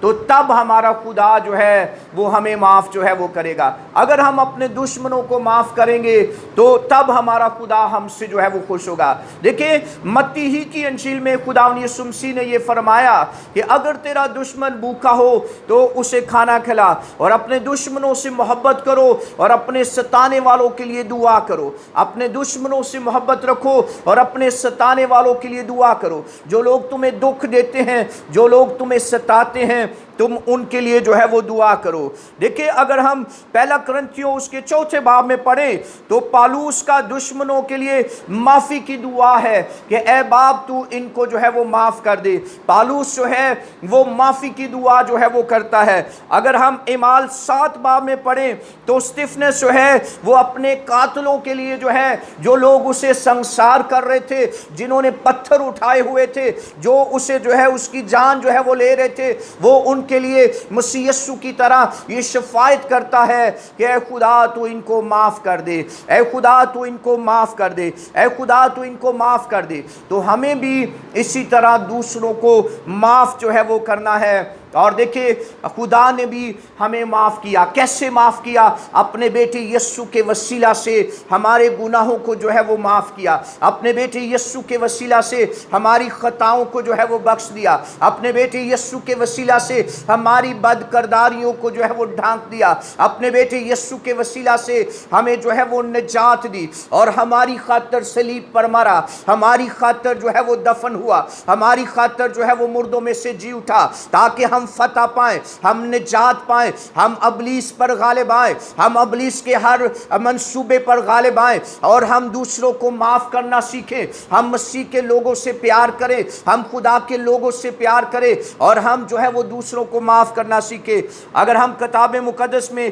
تو تب ہمارا خدا جو ہے وہ ہمیں معاف جو ہے وہ کرے گا۔ اگر ہم اپنے دشمنوں کو معاف کریں گے تو تب ہمارا خدا ہم سے جو ہے وہ خوش ہوگا۔ دیکھیں متی ہی کی انجیل میں خداوند یسوع مسیح نے یہ فرمایا کہ اگر تیرا دشمن بھوکا ہو تو اسے کھانا کھلا، اور اپنے دشمنوں سے محبت کرو اور اپنے ستانے والوں کے لیے دعا کرو۔ اپنے دشمنوں سے محبت رکھو اور اپنے ستانے والوں کے لیے دعا کرو۔ جو لوگ تمہیں دکھ دیتے ہیں، جو لوگ تمہیں ستاتے ہیں، تم ان کے لیے جو ہے وہ دعا کرو۔ دیکھیں اگر ہم پہلا کرنتھیوں اس کے 4 باب میں پڑھیں تو پالوس کا دشمنوں کے لیے معافی کی دعا ہے کہ اے باپ تو ان کو جو ہے وہ معاف کر دے۔ پالوس جو ہے وہ معافی کی دعا جو ہے وہ کرتا ہے۔ اگر ہم اعمال 7 باب میں پڑھیں تو اسطفنس جو ہے وہ اپنے قاتلوں کے لیے جو ہے، جو لوگ اسے سنسار کر رہے تھے، جنہوں نے پتھر اٹھائے ہوئے تھے، جو اسے جو ہے اس کی جان جو ہے وہ لے رہے تھے، وہ ان کے لیے مسیح یسوع کی طرح یہ شفاعت کرتا ہے کہ اے خدا تو ان کو معاف کر دے، اے خدا تو ان کو معاف کر دے، اے خدا تو ان کو معاف کر دے۔ تو ہمیں بھی اسی طرح دوسروں کو معاف جو ہے وہ کرنا ہے۔ اور دیکھیں خدا نے بھی ہمیں معاف کیا۔ کیسے معاف کیا؟ اپنے بیٹے یسوع کے وسیلہ سے ہمارے گناہوں کو جو ہے وہ معاف کیا۔ اپنے بیٹے یسوع کے وسیلہ سے ہماری خطاؤں کو جو ہے وہ بخش دیا۔ اپنے بیٹے یسوع کے وسیلہ سے ہماری بد کرداریوں کو جو ہے وہ ڈھانک دیا۔ اپنے بیٹے یسوع کے وسیلہ سے ہمیں جو ہے وہ نجات دی، اور ہماری خاطر صلیب پر مرا، ہماری خاطر جو ہے وہ دفن ہوا، ہماری خاطر جو ہے وہ مردوں میں سے جی اٹھا، تاکہ ہم فتح پائیں، ہم نجات پائیں، ہم ابلیس پر غالب آئیں، ہم ابلیس کے ہر منصوبے پر غالب آئیں، اور ہم دوسروں کو معاف کرنا سیکھیں۔ ہم مسیح کے لوگوں سے پیار کریں، ہم خدا کے لوگوں سے پیار کریں، اور ہم جو ہے وہ دوسروں کو معاف کرنا سیکھیں۔ اگر ہم کتاب مقدس میں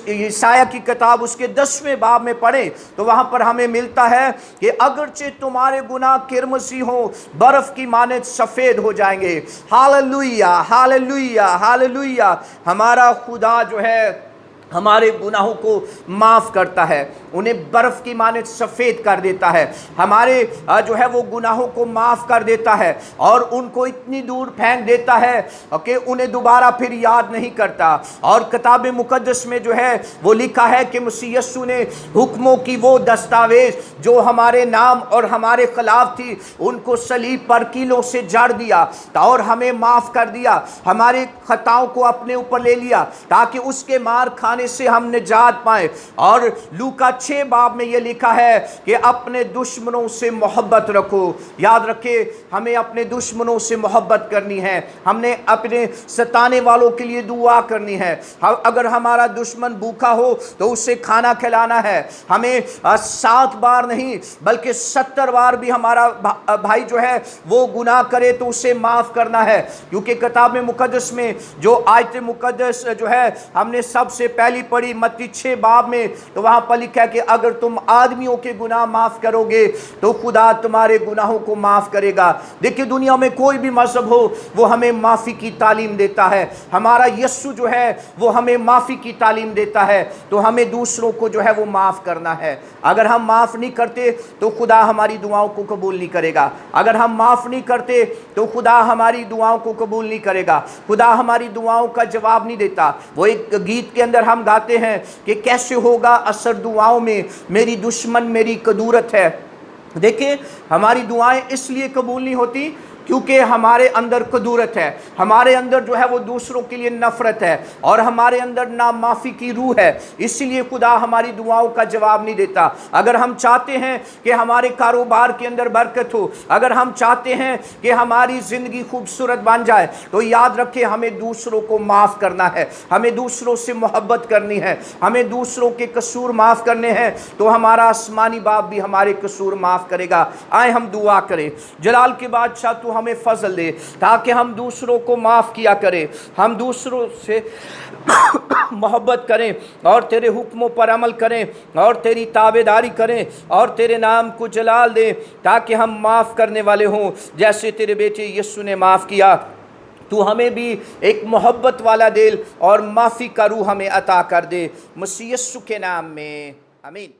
یسایہ کی کتاب اس کے 10ویں باب میں پڑھیں تو وہاں پر ہمیں ملتا ہے کہ اگرچہ تمہارے گناہ کرمسی ہوں، برف کی مانند سفید ہو جائیں گے۔ Hallelujah hallelujah hallelujah. ہمارا خدا جو ہے ہمارے گناہوں کو معاف کرتا ہے، انہیں برف کی مانند سفید کر دیتا ہے، ہمارے جو ہے وہ گناہوں کو معاف کر دیتا ہے، اور ان کو اتنی دور پھینک دیتا ہے کہ انہیں دوبارہ پھر یاد نہیں کرتا۔ اور کتاب مقدس میں جو ہے وہ لکھا ہے کہ مسیح یسوع نے حکموں کی وہ دستاویز جو ہمارے نام اور ہمارے خلاف تھی، ان کو صلیب پر کیلوں سے جڑ دیا اور ہمیں معاف کر دیا، ہمارے خطاؤں کو اپنے اوپر لے لیا تاکہ اس کے مار کھانے سے ہم نجات پائیں۔ اور لوکا 6 باب میں یہ لکھا ہے کہ اپنے دشمنوں سے محبت رکھو۔ یاد رکھے ہمیں اپنے دشمنوں سے محبت کرنی ہے، ہم نے اپنے ستانے والوں کے لیے دعا کرنی ہے۔ اگر ہمارا دشمن بھوکا ہو تو اسے کھانا کھلانا ہے۔ ہمیں 7 بار نہیں بلکہ 70 بار بھی ہمارا بھائی جو ہے وہ گناہ کرے تو اسے معاف کرنا ہے، کیونکہ کتاب مقدس میں جو آیت مقدس جو ہے ہم نے سب سے پہلی پڑھی متی 6 باب میں، تو وہاں پر لکھا ہے کہ اگر تم آدمیوں کے گناہ معاف کرو گے تو خدا تمہارے گناہوں کو معاف کرے گا۔ دیکھیں دنیا میں کوئی بھی مذہب ہو وہ ہمیں معافی کی تعلیم دیتا ہے، ہمارا یسوع جو ہے وہ ہمیں معافی کی تعلیم دیتا ہے، تو ہمیں دوسروں کو جو ہے وہ معاف کرنا ہے۔ اگر ہم معاف نہیں کرتے تو خدا ہماری دعاؤں کو قبول نہیں کرے گا۔ اگر ہم معاف نہیں کرتے تو خدا ہماری دعاؤں کو قبول نہیں کرے گا، خدا ہماری دعاؤں کا جواب نہیں دیتا۔ وہ ایک گیت کے اندر ہم گاتے ہیں کہ کیسے ہوگا اثر دعاؤں میں، میری دشمن میری قدورت ہے۔ دیکھیں ہماری دعائیں اس لیے قبول نہیں ہوتی کیونکہ ہمارے اندر قدورت ہے، ہمارے اندر جو ہے وہ دوسروں کے لیے نفرت ہے، اور ہمارے اندر نامعافی کی روح ہے، اسی لیے خدا ہماری دعاؤں کا جواب نہیں دیتا۔ اگر ہم چاہتے ہیں کہ ہمارے کاروبار کے اندر برکت ہو، اگر ہم چاہتے ہیں کہ ہماری زندگی خوبصورت بن جائے، تو یاد رکھیں ہمیں دوسروں کو معاف کرنا ہے، ہمیں دوسروں سے محبت کرنی ہے، ہمیں دوسروں کے قصور معاف کرنے ہیں، تو ہمارا آسمانی باپ بھی ہمارے قصور معاف کرے گا۔ آئے ہم دعا کریں۔ جلال کے بادشاہ تو ہمیں فضل دے تاکہ ہم دوسروں کو معاف کیا کریں، ہم دوسروں سے محبت کریں اور تیرے حکموں پر عمل کریں اور تیری تابعداری کریں اور تیرے نام کو جلال دیں، تاکہ ہم معاف کرنے والے ہوں جیسے تیرے بیٹے یسوع نے معاف کیا۔ تو ہمیں بھی ایک محبت والا دل اور معافی کا روح ہمیں عطا کر دے، مسیح یسوع کے نام میں آمین۔